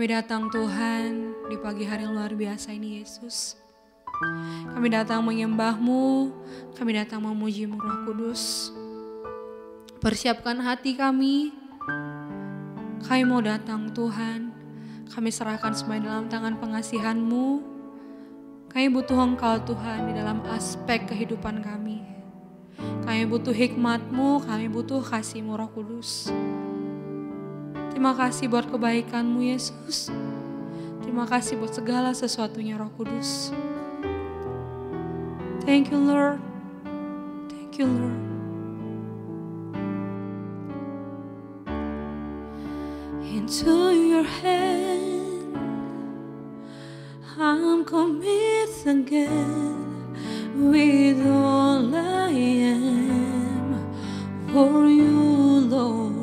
Kami datang Tuhan di pagi hari yang luar biasa ini Yesus. Kami datang menyembah-Mu, kami datang memuji-Mu Roh Kudus. Persiapkan hati kami mau datang Tuhan. Kami serahkan semua dalam tangan pengasihan-Mu. Kami butuh Engkau Tuhan di dalam aspek kehidupan kami. Kami butuh hikmat-Mu, kami butuh kasih-Mu Roh Kudus. Terima kasih buat kebaikan-Mu Yesus. Terima kasih buat segala sesuatunya Roh Kudus. Thank you Lord. Thank you Lord. Into your hand I'm commit again with all I am for you Lord.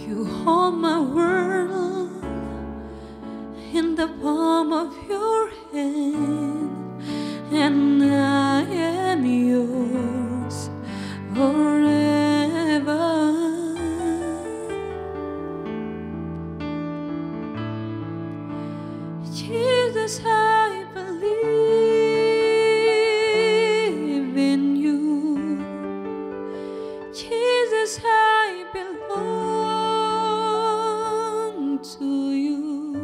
You hold my world in the palm of your hand, and I am yours forever. Jesus, I believe in you. Jesus, I belong to you.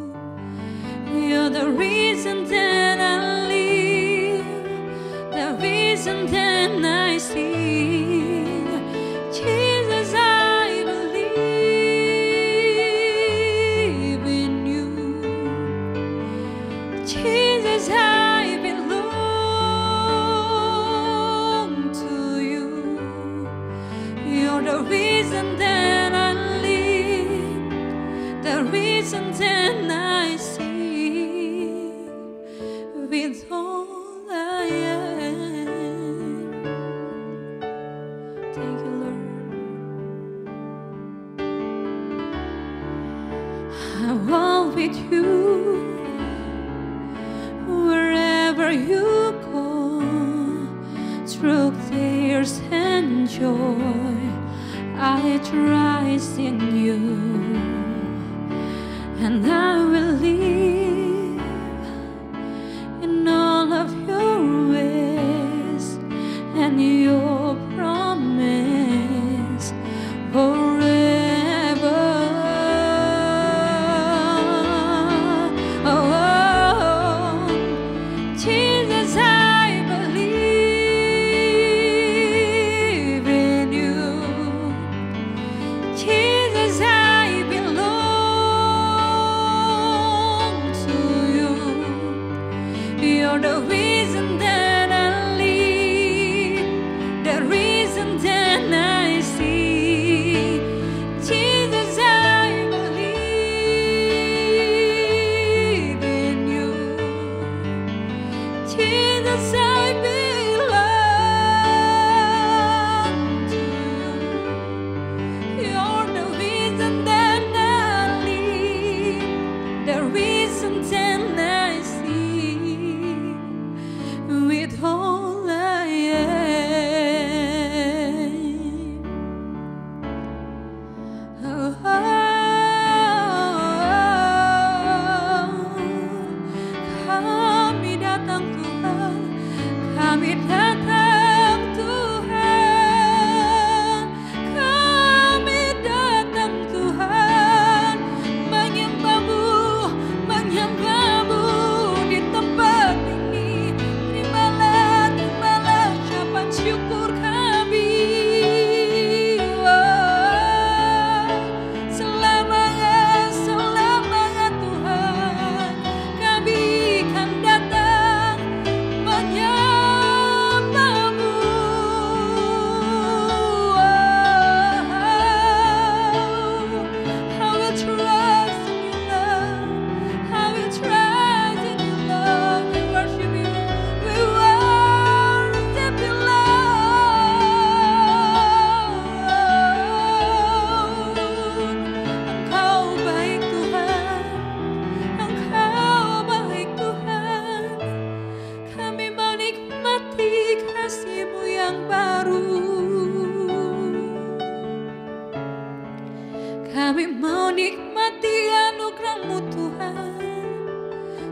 You're the reason that I live, the reason that I sing. Jesus, I believe in you. Jesus, I belong to you. You're the reason that I live, the reason that I sing with all I am. Thank you, Lord. I walk with you wherever you go, through tears and joy, I trust in you, and I will live in all of your ways and your promise forever. Oh, Jesus, I believe in you. Jesus, I belong to you. You're the reason that I live, the reason that I see. Jesus, I believe in you. Jesus, I belong to you. You're the reason that I live, the reason that I see with all I am. Oh, kami datang Tuhan, kami datang Tuhan, kami datang Tuhan, menyembah-Mu, menyembah-Mu di tempat ini. Terimalah, terimalah ucapan syukur kami. Oh, selamanya, selamanya Tuhan, kami kan datang menyembah-Mu.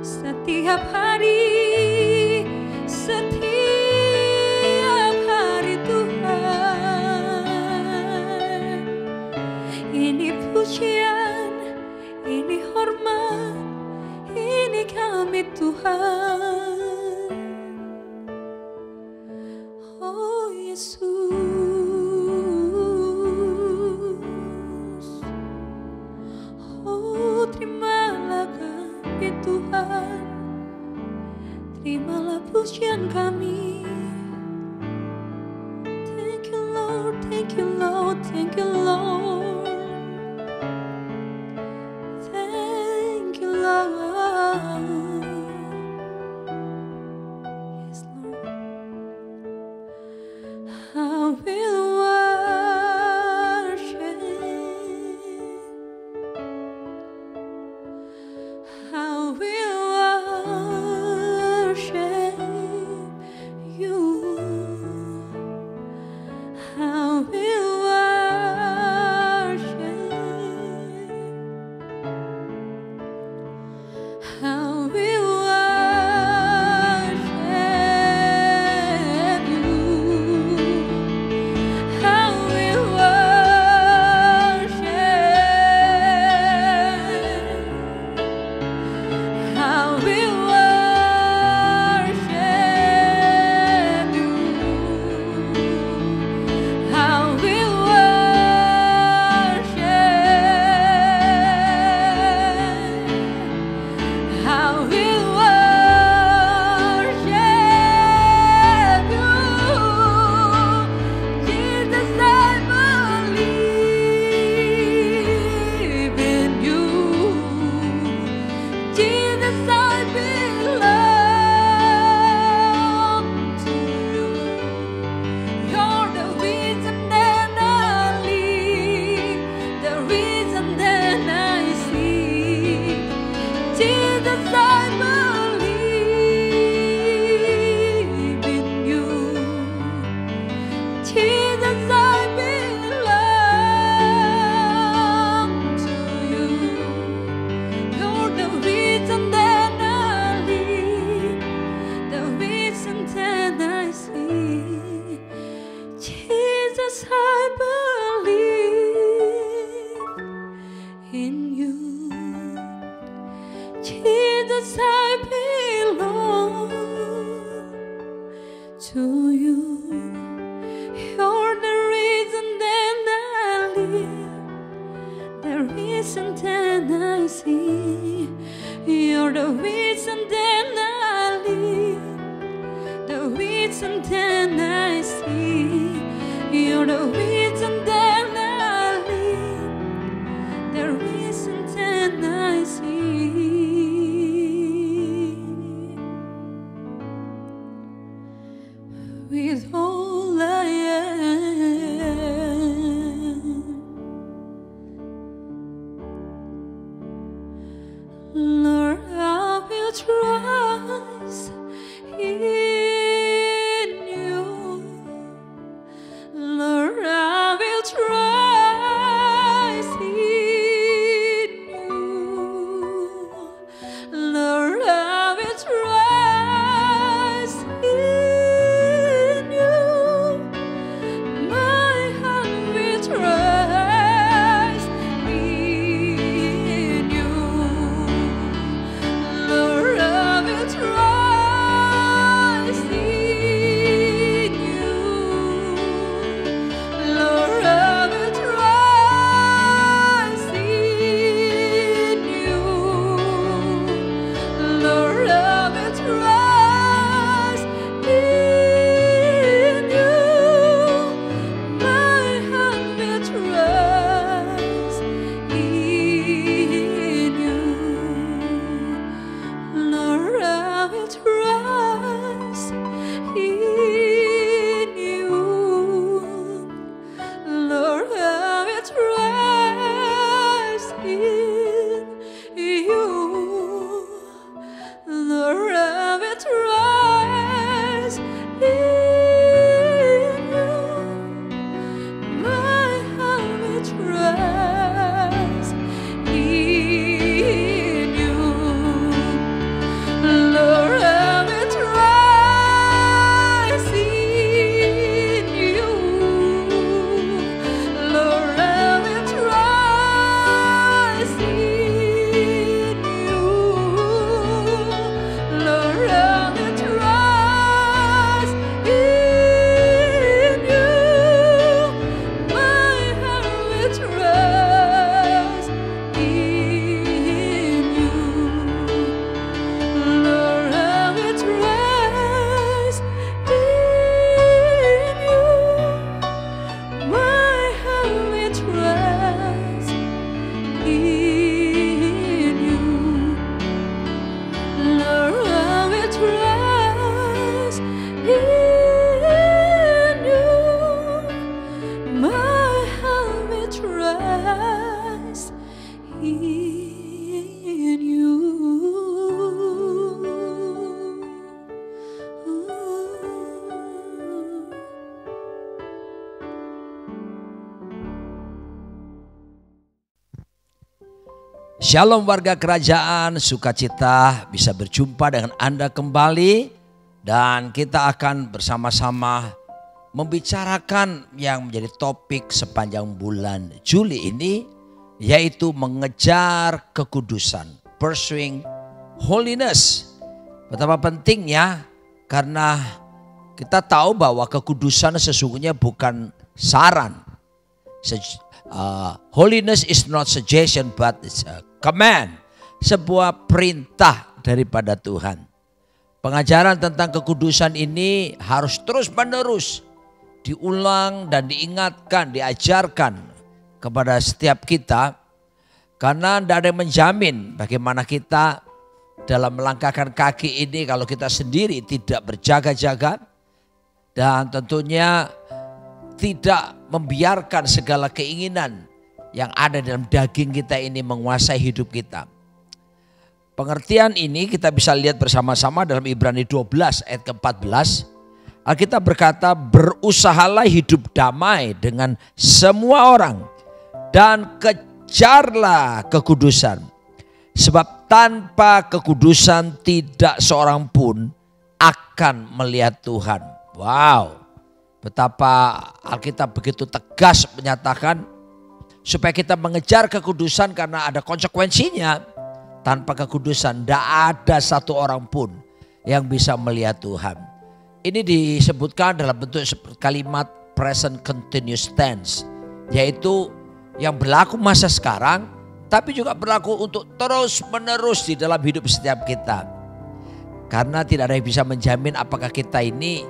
Setiap hari Tuhan, ini pujian, ini hormat, ini kami Tuhan. Oh Yesus, oh terimalah kami Tuhan, terimalah pujian kami. Thank you Lord, thank you Lord, thank you Lord, thank you Lord. Yes Lord, I will worship, I will worship you, I will worship, I will worship you, I will worship, I will worship you, I will worship, I will worship you. Jesus, I believe in you. Jesus, I belong to you. You're the reason that I live, the reason that I see. Jesus, I believe in you. Jesus, I belong to you. You're the reason that I live, the reason that I see. Jesus, I believe in you. Jesus, I belong to you. You're the reason that I live, the reason that I see. You're the reason that I live, the reason that I see. You're the reason that I live, the reason that I see. With all I am, Lord, I will trust in you. Lord, I will trust in you. Lord, I will trust in you. My heart will trust in you. Lord, I will trust in you. Lord, I will trust in you. Lord, I will trust in you. My heart will trust in you. Lord, I will trust in you. Lord, I will trust in you. Lord, I will trust in you. My heart will trust in you. Shalom warga kerajaan, sukacita bisa berjumpa dengan Anda kembali. Dan kita akan bersama-sama membicarakan yang menjadi topik sepanjang bulan Juli ini, yaitu mengejar kekudusan, pursuing holiness. Betapa pentingnya, karena kita tahu bahwa kekudusan sesungguhnya bukan saran. Holiness is not suggestion but it's a command. Sebuah perintah daripada Tuhan. Pengajaran tentang kekudusan ini harus terus menerus diulang dan diingatkan, diajarkan kepada setiap kita. Karena tidak ada yang menjamin bagaimana kita dalam melangkahkan kaki ini kalau kita sendiri tidak berjaga-jaga. Dan tentunya tidak membiarkan segala keinginan yang ada dalam daging kita ini menguasai hidup kita. Pengertian ini kita bisa lihat bersama-sama dalam Ibrani 12 ayat ke-14. Alkitab berkata, berusahalah hidup damai dengan semua orang dan kejarlah kekudusan. Sebab tanpa kekudusan tidak seorang pun akan melihat Tuhan. Wow. Betapa Alkitab begitu tegas menyatakan supaya kita mengejar kekudusan karena ada konsekuensinya. Tanpa kekudusan tidak ada satu orang pun yang bisa melihat Tuhan. Ini disebutkan dalam bentuk kalimat present continuous tense. Yaitu yang berlaku masa sekarang tapi juga berlaku untuk terus menerus di dalam hidup setiap kita. Karena tidak ada yang bisa menjamin apakah kita ini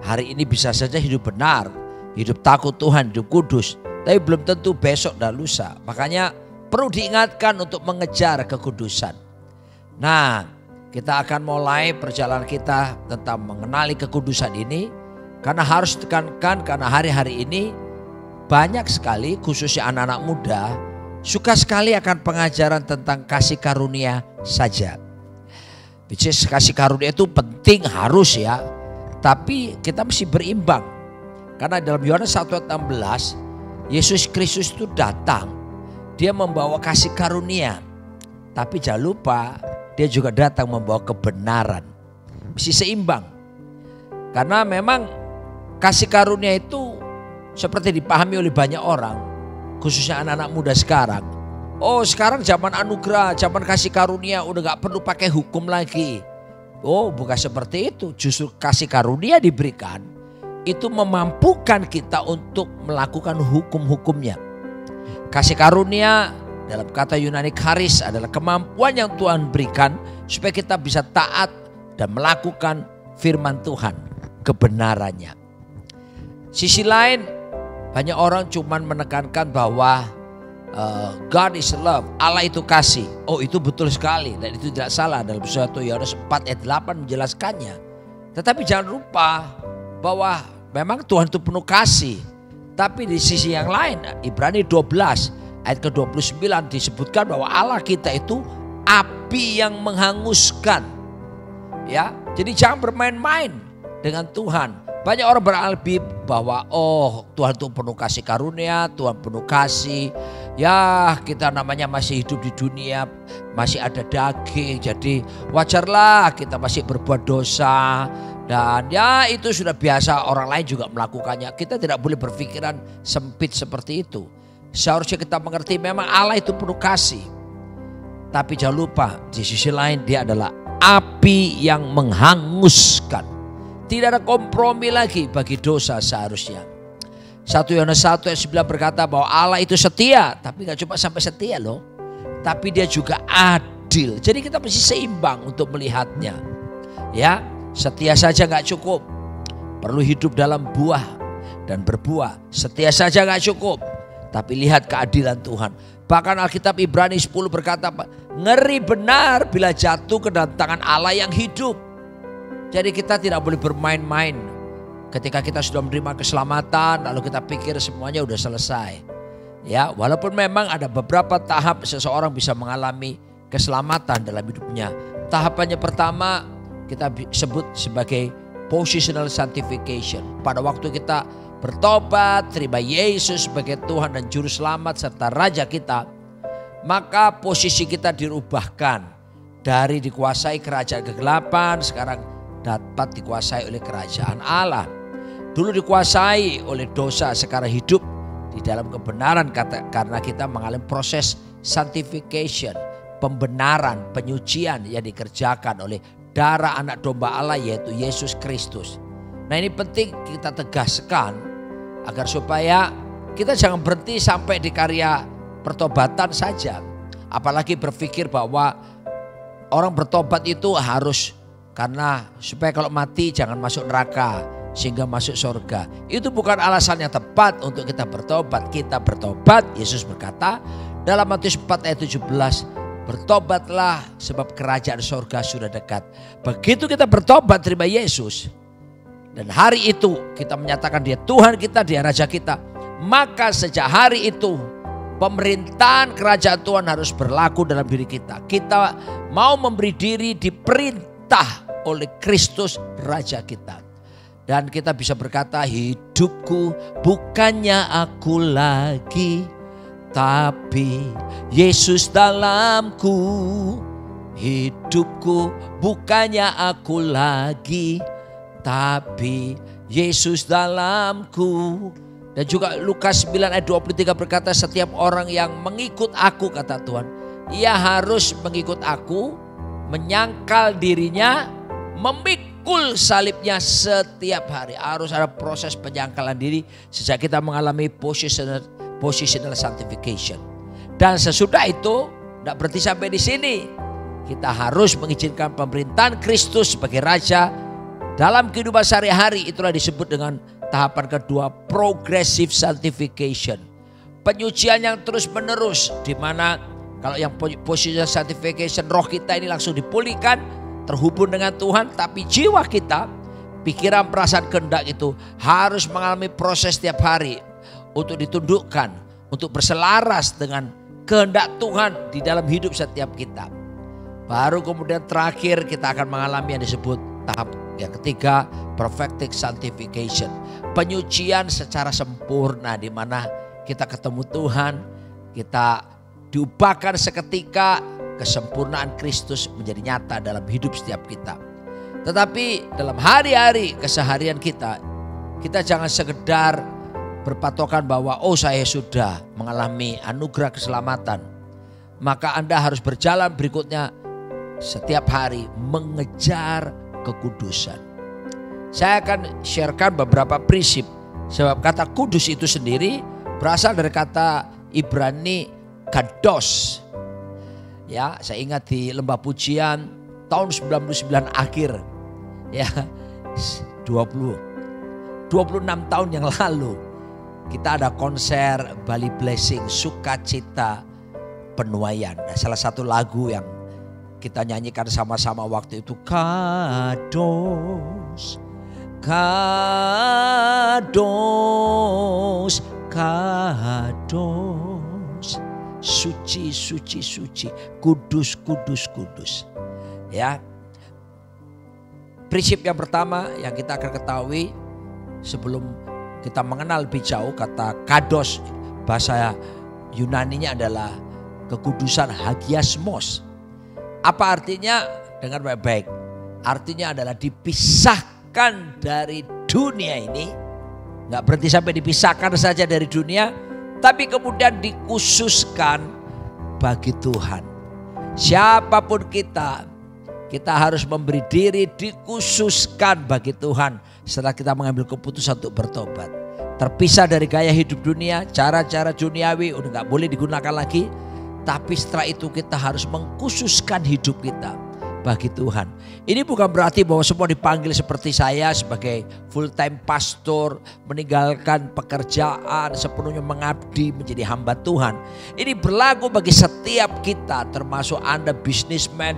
hari ini bisa saja hidup benar, hidup takut Tuhan, hidup kudus. Tapi belum tentu besok dan lusa. Makanya perlu diingatkan untuk mengejar kekudusan. Nah, kita akan mulai perjalanan kita tentang mengenali kekudusan ini. Karena harus ditekankan, karena hari-hari ini banyak sekali khususnya anak-anak muda suka sekali akan pengajaran tentang kasih karunia saja. Which is kasih karunia itu penting, harus ya. Tapi kita mesti berimbang. Karena dalam Yohanes 1:16 Yesus Kristus itu datang. Dia membawa kasih karunia. Tapi jangan lupa dia juga datang membawa kebenaran. Mesti seimbang. Karena memang kasih karunia itu seperti dipahami oleh banyak orang. Khususnya anak-anak muda sekarang. Oh, sekarang zaman anugerah, zaman kasih karunia, udah gak perlu pakai hukum lagi. Oh, bukan seperti itu. Justru kasih karunia diberikan itu memampukan kita untuk melakukan hukum-hukumnya. Kasih karunia dalam kata Yunani charis adalah kemampuan yang Tuhan berikan supaya kita bisa taat dan melakukan firman Tuhan, kebenarannya. Sisi lain, banyak orang cuman menekankan bahwa God is love, Allah itu kasih. Oh, itu betul sekali dan itu tidak salah. Dalam 1 Yohanes 4 ayat 8 menjelaskannya. Tetapi jangan lupa bahwa memang Tuhan itu penuh kasih. Tapi di sisi yang lain, Ibrani 12 ayat ke-29 disebutkan bahwa Allah kita itu api yang menghanguskan. Ya, jadi jangan bermain-main dengan Tuhan. Banyak orang beralibi bahwa oh, Tuhan itu penuh kasih karunia, Tuhan penuh kasih. Ya, kita namanya masih hidup di dunia, masih ada daging, jadi wajarlah kita masih berbuat dosa. Dan ya itu sudah biasa, orang lain juga melakukannya. Kita tidak boleh berpikiran sempit seperti itu. Seharusnya kita mengerti memang Allah itu penuh kasih. Tapi jangan lupa di sisi lain dia adalah api yang menghanguskan. Tidak ada kompromi lagi bagi dosa seharusnya. 1 Yohanes 1 ayat 9 berkata bahwa Allah itu setia. Tapi gak cuma sampai setia loh. Tapi dia juga adil. Jadi kita mesti seimbang untuk melihatnya. Ya, setia saja gak cukup. Perlu hidup dalam buah dan berbuah. Setia saja gak cukup. Tapi lihat keadilan Tuhan. Bahkan Alkitab Ibrani 10 berkata, ngeri benar bila jatuh ke dalam tangan Allah yang hidup. Jadi kita tidak boleh bermain-main. Ketika kita sudah menerima keselamatan, lalu kita pikir semuanya udah selesai. Ya, walaupun memang ada beberapa tahap seseorang bisa mengalami keselamatan dalam hidupnya. Tahapannya pertama kita sebut sebagai positional sanctification. Pada waktu kita bertobat, terima Yesus sebagai Tuhan dan Juru Selamat serta Raja kita, maka posisi kita dirubahkan dari dikuasai kerajaan kegelapan, sekarang dapat dikuasai oleh kerajaan Allah. Dulu dikuasai oleh dosa, sekarang hidup di dalam kebenaran karena kita mengalami proses sanctification, pembenaran, penyucian yang dikerjakan oleh darah anak domba Allah yaitu Yesus Kristus. Nah ini penting kita tegaskan agar supaya kita jangan berhenti sampai di karya pertobatan saja. Apalagi berpikir bahwa orang bertobat itu harus karena supaya kalau mati jangan masuk neraka sehingga masuk surga. Itu bukan alasan yang tepat untuk kita bertobat. Kita bertobat, Yesus berkata dalam Matius 4 ayat 17, bertobatlah sebab kerajaan surga sudah dekat. Begitu kita bertobat terima Yesus dan hari itu kita menyatakan dia Tuhan kita, dia Raja kita, maka sejak hari itu pemerintahan kerajaan Tuhan harus berlaku dalam diri kita. Kita mau memberi diri diperintah oleh Kristus Raja kita. Dan kita bisa berkata hidupku bukannya aku lagi, tapi Yesus dalamku. Hidupku bukannya aku lagi, tapi Yesus dalamku. Dan juga Lukas 9 ayat 23 berkata setiap orang yang mengikut aku kata Tuhan, ia harus mengikut aku, menyangkal dirinya, memikul salibnya setiap hari. Harus ada proses penyangkalan diri sejak kita mengalami positional sanctification. Dan sesudah itu tidak berhenti sampai di sini. Kita harus mengizinkan pemerintahan Kristus sebagai Raja dalam kehidupan sehari-hari. Itulah disebut dengan tahapan kedua, progressive sanctification. Penyucian yang terus menerus, di mana kalau yang positional sanctification roh kita ini langsung dipulihkan, terhubung dengan Tuhan, tapi jiwa kita, pikiran, perasaan, kehendak itu harus mengalami proses setiap hari untuk ditundukkan, untuk berselaras dengan kehendak Tuhan di dalam hidup setiap kita. Baru kemudian terakhir kita akan mengalami yang disebut tahap yang ketiga, perfecting sanctification. Penyucian secara sempurna di mana kita ketemu Tuhan, kita diubahkan seketika, kesempurnaan Kristus menjadi nyata dalam hidup setiap kita. Tetapi dalam hari-hari keseharian kita jangan sekedar berpatokan bahwa oh saya sudah mengalami anugerah keselamatan. Maka Anda harus berjalan berikutnya setiap hari mengejar kekudusan. Saya akan sharekan beberapa prinsip. Sebab kata kudus itu sendiri berasal dari kata Ibrani kados. Ya, saya ingat di lembah pujian tahun 99 akhir. Ya, 26 tahun yang lalu kita ada konser Bali Blessing, sukacita penuaian. Nah, salah satu lagu yang kita nyanyikan sama-sama waktu itu, kados, kados, kados, suci, suci, suci, kudus, kudus, kudus. Ya, prinsip yang pertama yang kita akan ketahui sebelum kita mengenal lebih jauh kata kados, bahasa Yunaninya adalah kekudusan, hagiasmos. Apa artinya? Dengar baik-baik. Artinya adalah dipisahkan dari dunia ini. Gak berhenti sampai dipisahkan saja dari dunia, tapi kemudian dikhususkan bagi Tuhan. Siapapun kita harus memberi diri dikhususkan bagi Tuhan setelah kita mengambil keputusan untuk bertobat. Terpisah dari gaya hidup dunia, cara-cara duniawi udah gak boleh digunakan lagi. Tapi setelah itu kita harus mengkhususkan hidup kita bagi Tuhan. Ini bukan berarti bahwa semua dipanggil seperti saya sebagai full time pastor, meninggalkan pekerjaan, sepenuhnya mengabdi menjadi hamba Tuhan. Ini berlaku bagi setiap kita, termasuk Anda bisnismen,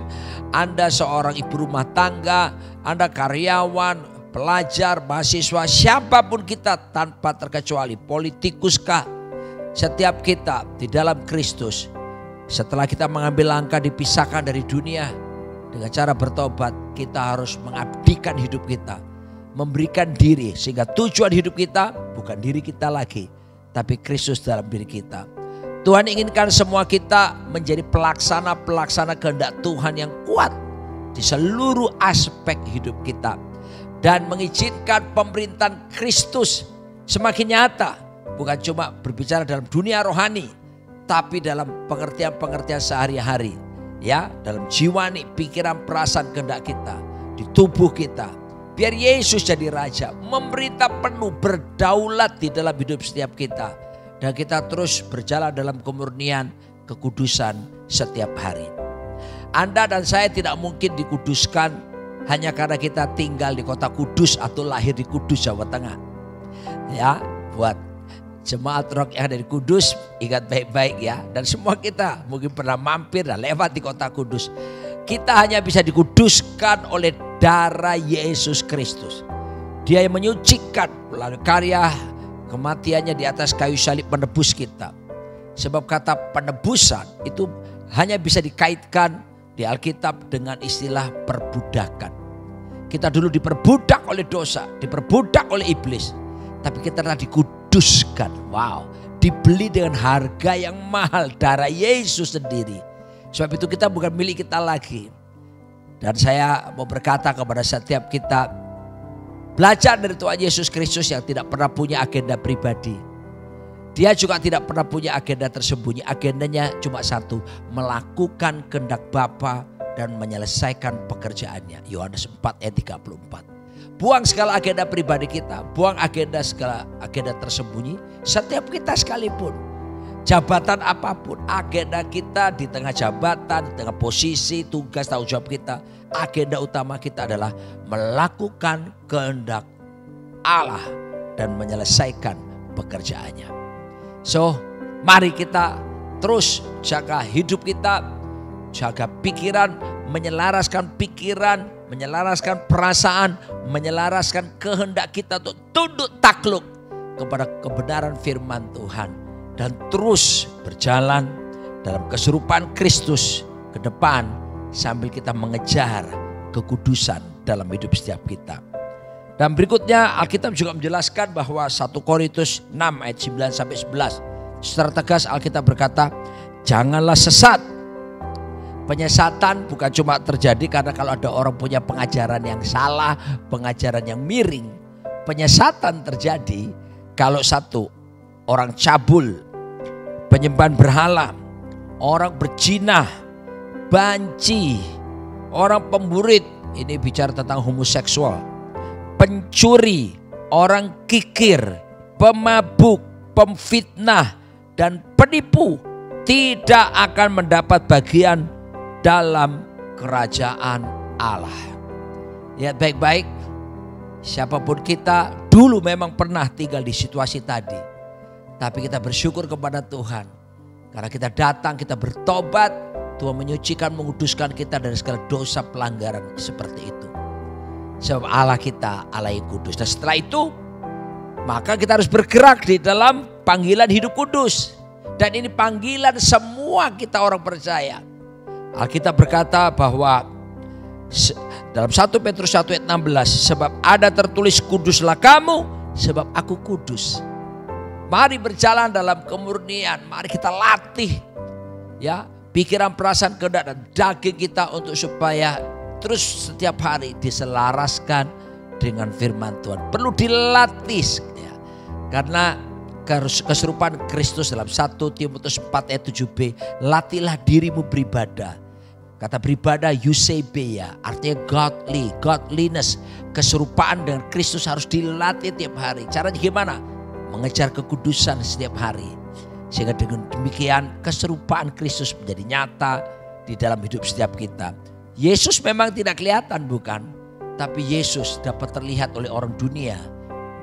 Anda seorang ibu rumah tangga, Anda karyawan, pelajar, mahasiswa, siapapun kita tanpa terkecuali, politikuskah, setiap kita di dalam Kristus. Setelah kita mengambil langkah dipisahkan dari dunia, dengan cara bertobat kita harus mengabdikan hidup kita, memberikan diri, sehingga tujuan hidup kita bukan diri kita lagi, tapi Kristus dalam diri kita. Tuhan inginkan semua kita menjadi pelaksana-pelaksana kehendak Tuhan yang kuat di seluruh aspek hidup kita. Dan mengizinkan pemerintahan Kristus semakin nyata. Bukan cuma berbicara dalam dunia rohani, tapi dalam pengertian-pengertian sehari-hari. Ya, dalam jiwani, pikiran, perasaan, kehendak kita, di tubuh kita. Biar Yesus jadi raja, memerintah penuh, berdaulat di dalam hidup setiap kita. Dan kita terus berjalan dalam kemurnian, kekudusan setiap hari. Anda dan saya tidak mungkin dikuduskan hanya karena kita tinggal di kota Kudus atau lahir di Kudus, Jawa Tengah. Ya, buat jemaat rock yang ada di Kudus, ingat baik-baik ya. Dan semua kita mungkin pernah mampir dan lewat di kota Kudus. Kita hanya bisa dikuduskan oleh darah Yesus Kristus. Dia yang menyucikan melalui karya kematiannya di atas kayu salib, menebus kita. Sebab kata penebusan itu hanya bisa dikaitkan di Alkitab dengan istilah perbudakan. Kita dulu diperbudak oleh dosa, diperbudak oleh iblis. Tapi kita telah dikuduskan. Wow, dibeli dengan harga yang mahal, darah Yesus sendiri. Sebab itu kita bukan milik kita lagi. Dan saya mau berkata kepada setiap kita, belajar dari Tuhan Yesus Kristus yang tidak pernah punya agenda pribadi. Dia juga tidak pernah punya agenda tersembunyi. Agendanya cuma satu, melakukan kehendak Bapa dan menyelesaikan pekerjaannya. Yohanes 4 ayat 34. Buang segala agenda pribadi kita, buang segala agenda tersembunyi. Setiap kita sekalipun, jabatan apapun, agenda kita di tengah jabatan, di tengah posisi, tugas, tanggung jawab kita, agenda utama kita adalah melakukan kehendak Allah dan menyelesaikan pekerjaannya. So, mari kita terus jaga hidup kita, jaga pikiran, menyelaraskan pikiran, menyelaraskan perasaan, menyelaraskan kehendak kita untuk tunduk takluk kepada kebenaran firman Tuhan. Dan terus berjalan dalam keserupaan Kristus ke depan sambil kita mengejar kekudusan dalam hidup setiap kita. Dan berikutnya Alkitab juga menjelaskan bahwa 1 Korintus 6 ayat 9-11. Secara tegas Alkitab berkata, janganlah sesat. Penyesatan bukan cuma terjadi karena kalau ada orang punya pengajaran yang salah, pengajaran yang miring. Penyesatan terjadi kalau satu, orang cabul, penyembahan berhala, orang berzinah, banci, orang pemburit, ini bicara tentang homoseksual, pencuri, orang kikir, pemabuk, pemfitnah, dan penipu tidak akan mendapat bagian dalam kerajaan Allah. Lihat baik-baik, siapapun kita dulu memang pernah tinggal di situasi tadi. Tapi kita bersyukur kepada Tuhan. Karena kita datang, kita bertobat. Tuhan menyucikan, menguduskan kita dari segala dosa pelanggaran seperti itu. Sebab Allah kita Allah yang kudus. Dan setelah itu, maka kita harus bergerak di dalam panggilan hidup kudus. Dan ini panggilan semua kita orang percaya. Alkitab berkata bahwa dalam 1 Petrus 1 ayat 16. Sebab ada tertulis kuduslah kamu sebab aku kudus. Mari berjalan dalam kemurnian. Mari kita latih ya pikiran, perasaan, kehendak dan daging kita untuk supaya terus setiap hari diselaraskan dengan firman Tuhan. Perlu dilatih ya. Karena keserupaan Kristus dalam 1 Timotius 4 ayat 7b. Latihlah dirimu beribadah. Kata beribadah eusebeia, artinya godliness. Keserupaan dengan Kristus harus dilatih tiap hari. Caranya gimana? Mengejar kekudusan setiap hari. Sehingga dengan demikian keserupaan Kristus menjadi nyata di dalam hidup setiap kita. Yesus memang tidak kelihatan bukan? Tapi Yesus dapat terlihat oleh orang dunia.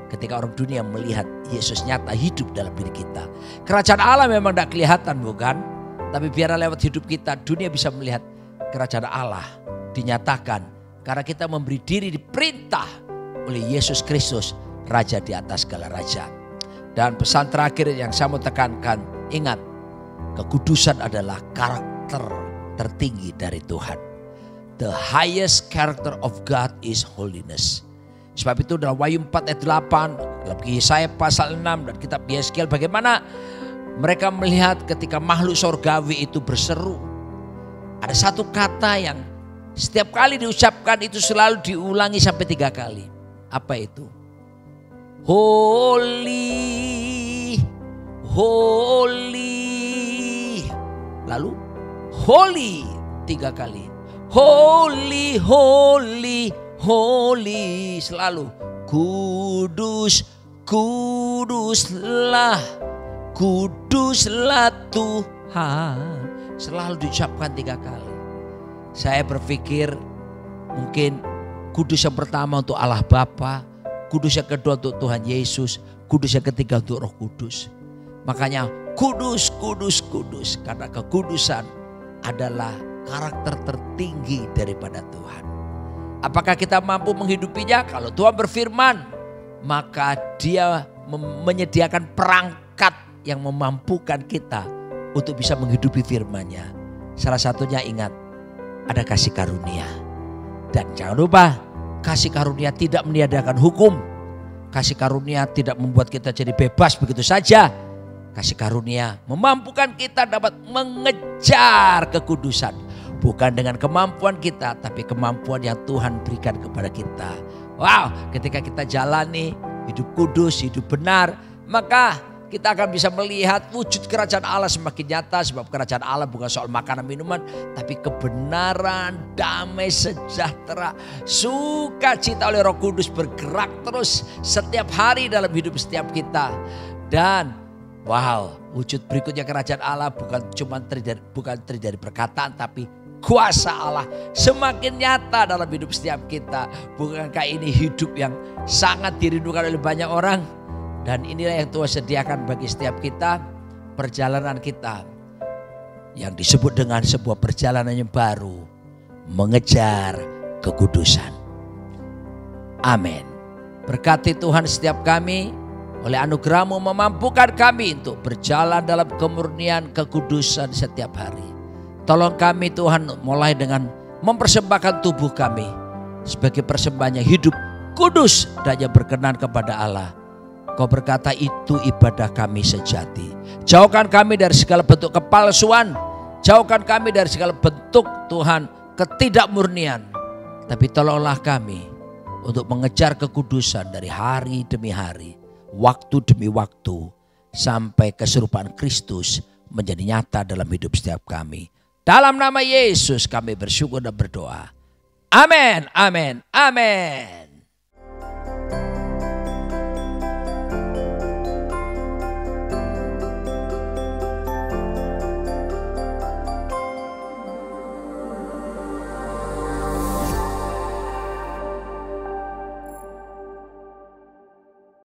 Ketika orang dunia melihat Yesus nyata hidup dalam diri kita. Kerajaan Allah memang tidak kelihatan bukan? Tapi biarlah lewat hidup kita dunia bisa melihat kerajaan Allah dinyatakan. Karena kita memberi diri diperintah oleh Yesus Kristus, Raja di atas segala raja. Dan pesan terakhir yang saya mau tekankan, ingat, kekudusan adalah karakter tertinggi dari Tuhan. The highest character of God is holiness. Sebab itu dalam Wahyu 4 ayat 8, dalam Yesaya pasal 6 dan kitab Yeskiel, bagaimana Mereka melihat ketika makhluk sorgawi itu berseru. Ada satu kata yang setiap kali diucapkan itu selalu diulangi sampai 3 kali. Apa itu? Holy, holy. Lalu holy 3 kali. Holy, holy, holy. Selalu kudus, kuduslah, kuduslah Tuhan. Selalu diucapkan 3 kali. Saya berpikir mungkin kudus yang pertama untuk Allah Bapa, kudus yang kedua untuk Tuhan Yesus, kudus yang ketiga untuk Roh Kudus. Makanya kudus, kudus, kudus. Karena kekudusan adalah karakter tertinggi daripada Tuhan. Apakah kita mampu menghidupinya? Kalau Tuhan berfirman, maka Dia menyediakan perangkat yang memampukan kita untuk bisa menghidupi firman-Nya. Salah satunya ingat, ada kasih karunia. Dan jangan lupa, kasih karunia tidak meniadakan hukum. Kasih karunia tidak membuat kita jadi bebas begitu saja. Kasih karunia memampukan kita dapat mengejar kekudusan. Bukan dengan kemampuan kita, tapi kemampuan yang Tuhan berikan kepada kita. Wow, ketika kita jalani hidup kudus, hidup benar, maka kita akan bisa melihat wujud kerajaan Allah semakin nyata. Sebab kerajaan Allah bukan soal makanan minuman, tapi kebenaran, damai, sejahtera, sukacita oleh Roh Kudus bergerak terus setiap hari dalam hidup setiap kita. Dan wow, wujud berikutnya kerajaan Allah bukan terdiri dari perkataan, tapi kuasa Allah semakin nyata dalam hidup setiap kita. Bukankah ini hidup yang sangat dirindukan oleh banyak orang? Dan inilah yang Tuhan sediakan bagi setiap kita, perjalanan kita yang disebut dengan sebuah perjalanan yang baru, mengejar kekudusan. Amin. Berkati Tuhan setiap kami, oleh anugerah-Mu memampukan kami untuk berjalan dalam kemurnian kekudusan setiap hari. Tolong kami Tuhan mulai dengan mempersembahkan tubuh kami sebagai persembahan yang hidup, kudus dan yang berkenan kepada Allah. Kau berkata itu ibadah kami sejati. Jauhkan kami dari segala bentuk kepalsuan. Jauhkan kami dari segala bentuk Tuhan ketidakmurnian. Tapi tolonglah kami untuk mengejar kekudusan dari hari demi hari, waktu demi waktu, sampai keserupaan Kristus menjadi nyata dalam hidup setiap kami. Dalam nama Yesus kami bersyukur dan berdoa. Amin, amin, amin.